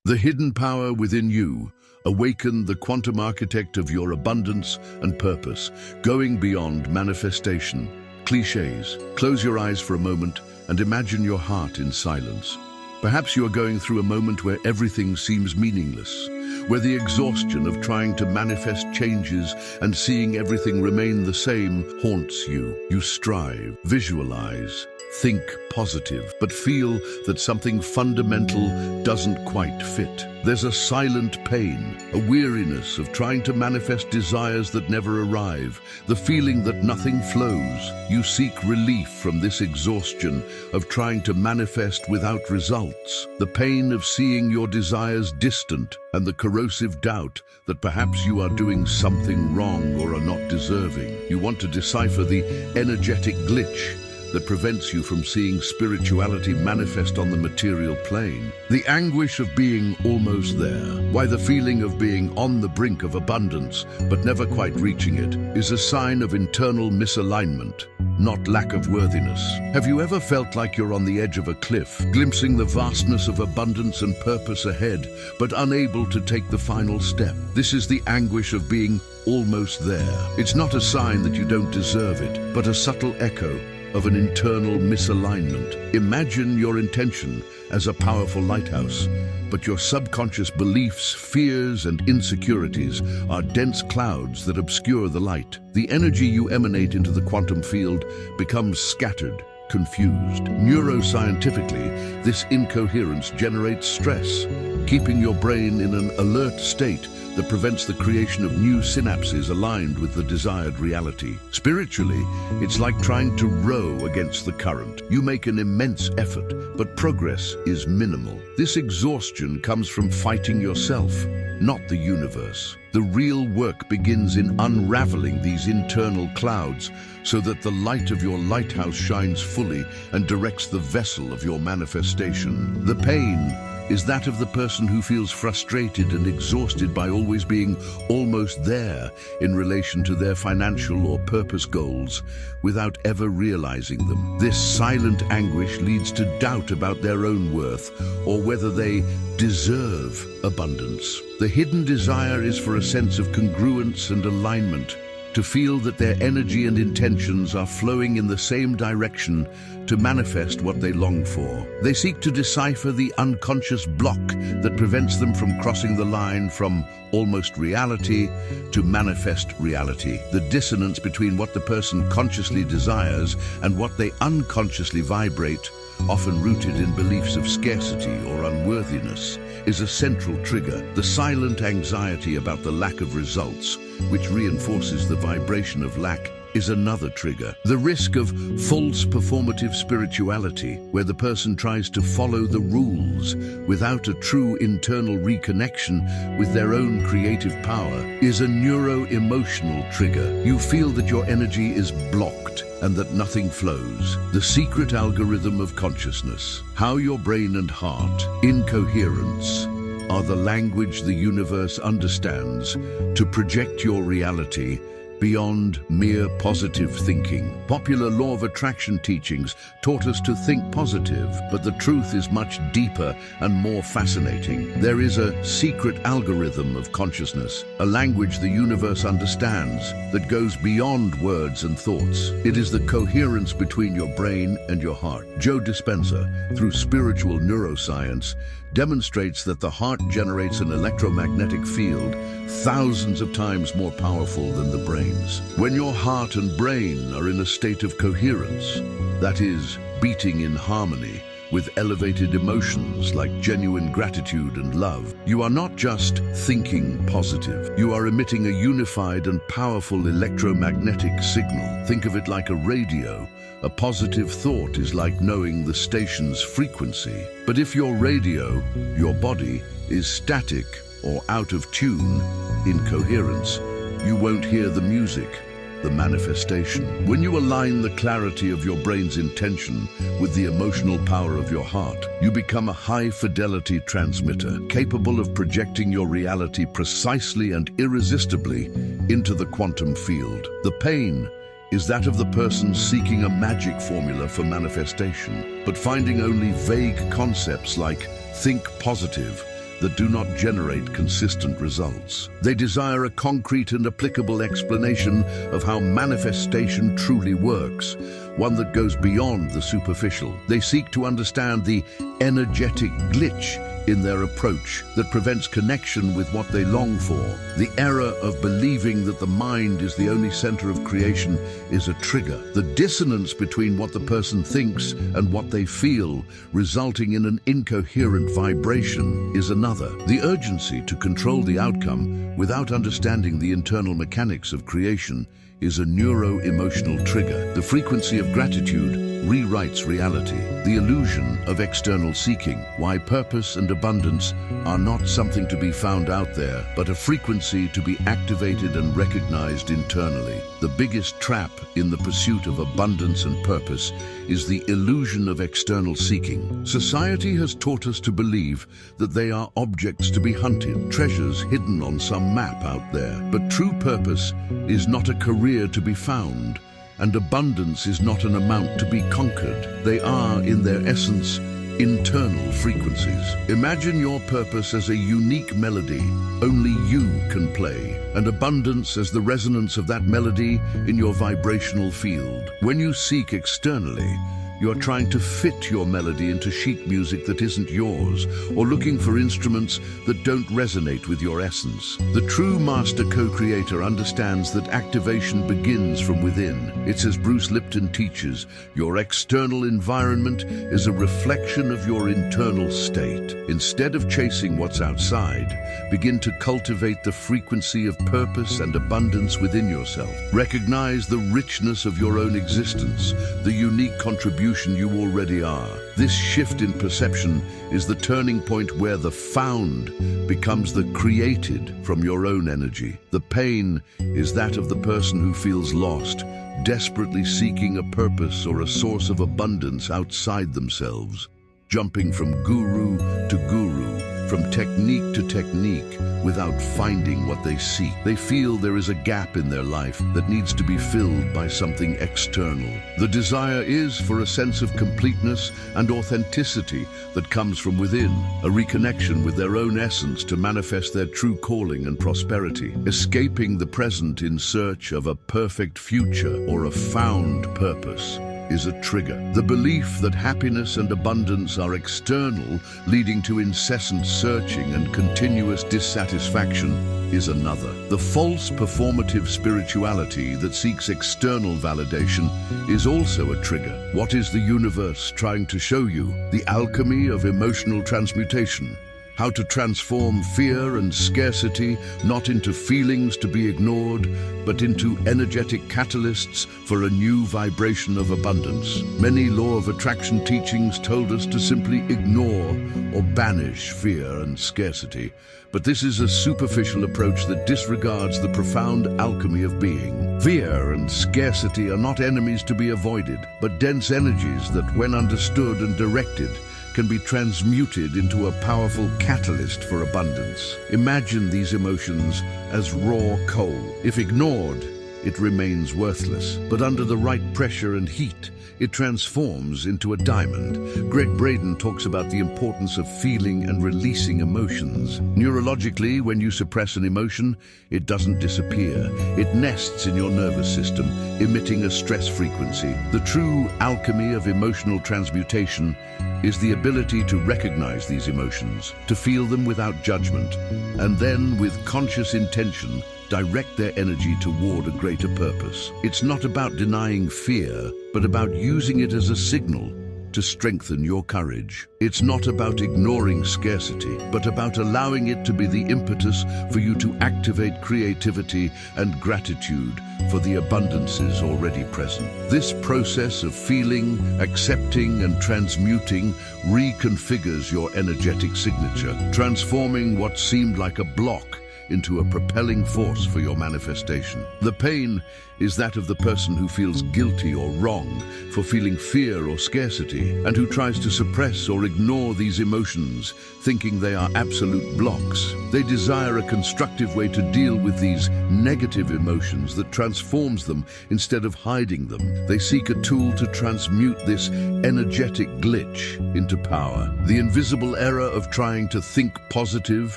The hidden power within you. Awaken the quantum architect of your abundance and purpose, going beyond manifestation. Clichés. Close your eyes for a moment and imagine your heart in silence. Perhaps you are going through a moment where everything seems meaningless, where the exhaustion of trying to manifest changes and seeing everything remain the same haunts you. You strive, visualize, think positive, but feel that something fundamental doesn't quite fit. There's a silent pain, a weariness of trying to manifest desires that never arrive, the feeling that nothing flows. You seek relief from this exhaustion of trying to manifest without results, the pain of seeing your desires distant, and the corrosive doubt that perhaps you are doing something wrong or are not deserving. You want to decipher the energetic glitch that prevents you from seeing spirituality manifest on the material plane. The anguish of being almost there. Why the feeling of being on the brink of abundance, but never quite reaching it, is a sign of internal misalignment, not lack of worthiness. Have you ever felt like you're on the edge of a cliff, glimpsing the vastness of abundance and purpose ahead, but unable to take the final step? This is the anguish of being almost there. It's not a sign that you don't deserve it, but a subtle echo of an internal misalignment. Imagine your intention as a powerful lighthouse, but your subconscious beliefs, fears, and insecurities are dense clouds that obscure the light. The energy you emanate into the quantum field becomes scattered, confused. Neuroscientifically, this incoherence generates stress, keeping your brain in an alert state that prevents the creation of new synapses aligned with the desired reality. Spiritually, it's like trying to row against the current. You make an immense effort, but progress is minimal. This exhaustion comes from fighting yourself, not the universe. The real work begins in unraveling these internal clouds so that the light of your lighthouse shines fully and directs the vessel of your manifestation. The pain is that of the person who feels frustrated and exhausted by always being almost there in relation to their financial or purpose goals without ever realizing them. This silent anguish leads to doubt about their own worth or whether they deserve abundance. The hidden desire is for a sense of congruence and alignment, to feel that their energy and intentions are flowing in the same direction to manifest what they long for. They seek to decipher the unconscious block that prevents them from crossing the line from almost reality to manifest reality. The dissonance between what the person consciously desires and what they unconsciously vibrate, often rooted in beliefs of scarcity or unworthiness, is a central trigger. The silent anxiety about the lack of results, which reinforces the vibration of lack, is another trigger. The risk of false performative spirituality, where the person tries to follow the rules without a true internal reconnection with their own creative power, is a neuro-emotional trigger. You feel that your energy is blocked and that nothing flows. The secret algorithm of consciousness. How your brain and heart, in coherence, are the language the universe understands to project your reality beyond mere positive thinking. Popular law of attraction teachings taught us to think positive, but the truth is much deeper and more fascinating. There is a secret algorithm of consciousness, a language the universe understands that goes beyond words and thoughts. It is the coherence between your brain and your heart. Joe Dispenza, through spiritual neuroscience, demonstrates that the heart generates an electromagnetic field thousands of times more powerful than the brain's. When your heart and brain are in a state of coherence, that is, beating in harmony with elevated emotions like genuine gratitude and love, you are not just thinking positive. You are emitting a unified and powerful electromagnetic signal. Think of it like a radio. A positive thought is like knowing the station's frequency. But if your radio, your body, is static or out of tune, incoherence, you won't hear the music, the manifestation. When you align the clarity of your brain's intention with the emotional power of your heart, you become a high-fidelity transmitter, capable of projecting your reality precisely and irresistibly into the quantum field. The pain is that of the person seeking a magic formula for manifestation, but finding only vague concepts like think positive that do not generate consistent results. They desire a concrete and applicable explanation of how manifestation truly works, one that goes beyond the superficial. They seek to understand the energetic glitch in their approach that prevents connection with what they long for. The error of believing that the mind is the only center of creation is a trigger. The dissonance between what the person thinks and what they feel, resulting in an incoherent vibration, is another. The urgency to control the outcome without understanding the internal mechanics of creation is a neuro-emotional trigger. The frequency of gratitude rewrites reality. The illusion of external seeking, why purpose and abundance are not something to be found out there, but a frequency to be activated and recognized internally. The biggest trap in the pursuit of abundance and purpose is the illusion of external seeking. Society has taught us to believe that they are objects to be hunted, treasures hidden on some map out there. But true purpose is not a career to be found, and abundance is not an amount to be conquered. They are, in their essence, internal frequencies. Imagine your purpose as a unique melody only you can play, and abundance as the resonance of that melody in your vibrational field. When you seek externally, you're trying to fit your melody into sheet music that isn't yours, or looking for instruments that don't resonate with your essence. The true Master Cocreator understands that activation begins from within. It's as Bruce Lipton teaches, your external environment is a reflection of your internal state. Instead of chasing what's outside, begin to cultivate the frequency of purpose and abundance within yourself. Recognize the richness of your own existence, the unique contribution you already are. This shift in perception is the turning point where the found becomes the created from your own energy. The pain is that of the person who feels lost, desperately seeking a purpose or a source of abundance outside themselves, jumping from guru to guru, from technique to technique, without finding what they seek. They feel there is a gap in their life that needs to be filled by something external. The desire is for a sense of completeness and authenticity that comes from within, a reconnection with their own essence to manifest their true calling and prosperity. Escaping the present in search of a perfect future or a found purpose is a trigger. The belief that happiness and abundance are external, leading to incessant searching and continuous dissatisfaction, is another. The false performative spirituality that seeks external validation is also a trigger. What is the universe trying to show you? The alchemy of emotional transmutation. How to transform fear and scarcity not into feelings to be ignored, but into energetic catalysts for a new vibration of abundance. Many law of attraction teachings told us to simply ignore or banish fear and scarcity, but this is a superficial approach that disregards the profound alchemy of being. Fear and scarcity are not enemies to be avoided, but dense energies that, when understood and directed, can be transmuted into a powerful catalyst for abundance. Imagine these emotions as raw coal. If ignored, it remains worthless, but under the right pressure and heat, it transforms into a diamond. Greg Braden talks about the importance of feeling and releasing emotions. Neurologically, when you suppress an emotion, it doesn't disappear. It nests in your nervous system, emitting a stress frequency. The true alchemy of emotional transmutation is the ability to recognize these emotions, to feel them without judgment, and then, with conscious intention, direct their energy toward a greater purpose. It's not about denying fear, but about using it as a signal to strengthen your courage. It's not about ignoring scarcity, but about allowing it to be the impetus for you to activate creativity and gratitude for the abundances already present. This process of feeling, accepting, and transmuting reconfigures your energetic signature, transforming what seemed like a block into a propelling force for your manifestation. The pain is that of the person who feels guilty or wrong for feeling fear or scarcity, and who tries to suppress or ignore these emotions, thinking they are absolute blocks. They desire a constructive way to deal with these negative emotions that transforms them instead of hiding them. They seek a tool to transmute this energetic glitch into power. The invisible error of trying to think positive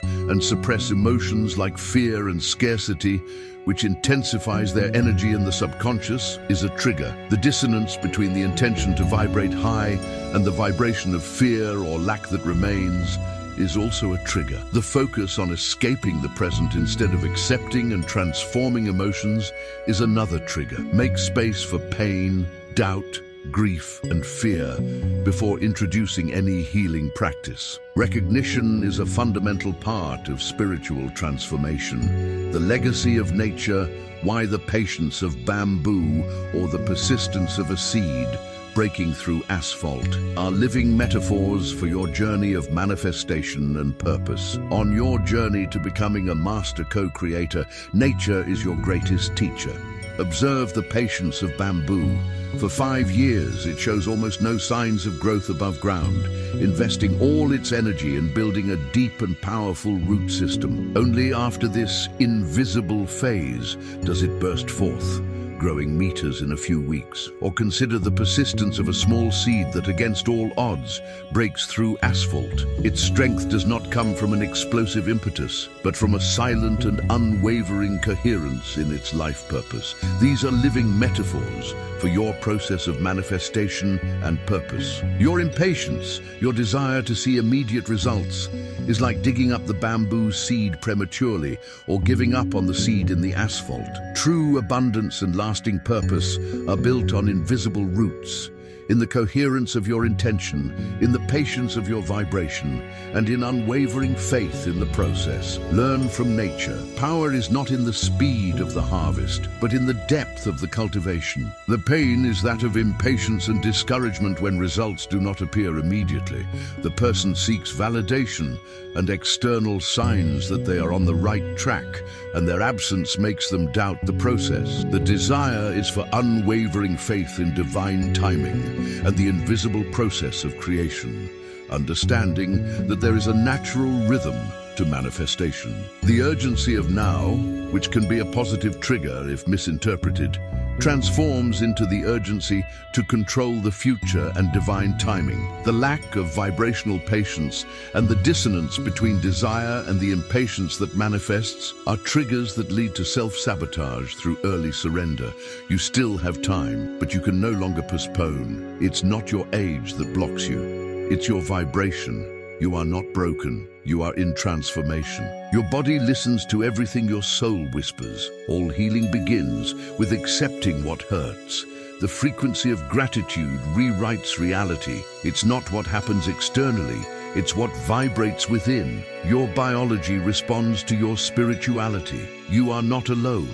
and suppress emotions like fear and scarcity, which intensifies their energy in the subconscious, is a trigger. The dissonance between the intention to vibrate high and the vibration of fear or lack that remains is also a trigger. The focus on escaping the present instead of accepting and transforming emotions is another trigger. Make space for pain, doubt, grief, and fear before introducing any healing practice. Recognition is a fundamental part of spiritual transformation. The legacy of nature, why the patience of bamboo or the persistence of a seed breaking through asphalt, are living metaphors for your journey of manifestation and purpose. On your journey to becoming a master co-creator, nature is your greatest teacher. Observe the patience of bamboo. For 5 years, it shows almost no signs of growth above ground, investing all its energy in building a deep and powerful root system. Only after this invisible phase does it burst forth, growing meters in a few weeks. Or consider the persistence of a small seed that, against all odds, breaks through asphalt. Its strength does not come from an explosive impetus, but from a silent and unwavering coherence in its life purpose. These are living metaphors for your process of manifestation and purpose. Your impatience, your desire to see immediate results, is like digging up the bamboo seed prematurely or giving up on the seed in the asphalt. True abundance and lasting purpose are built on invisible roots, in the coherence of your intention, in the patience of your vibration, and in unwavering faith in the process. Learn from nature. Power is not in the speed of the harvest, but in the depth of the cultivation. The pain is that of impatience and discouragement when results do not appear immediately. The person seeks validation and external signs that they are on the right track, and their absence makes them doubt the process. The desire is for unwavering faith in divine timing and the invisible process of creation, understanding that there is a natural rhythm to manifestation. The urgency of now, which can be a positive trigger if misinterpreted, transforms into the urgency to control the future and divine timing. The lack of vibrational patience and the dissonance between desire and the impatience that manifests are triggers that lead to self-sabotage through early surrender. You still have time, but you can no longer postpone. It's not your age that blocks you. It's your vibration. You are not broken. You are in transformation. Your body listens to everything your soul whispers. All healing begins with accepting what hurts. The frequency of gratitude rewrites reality. It's not what happens externally, it's what vibrates within. Your biology responds to your spirituality. You are not alone.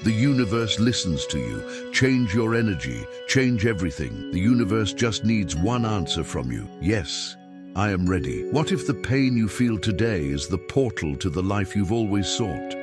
The universe listens to you. Change your energy, change everything. The universe just needs one answer from you. Yes, I am ready. What if the pain you feel today is the portal to the life you've always sought?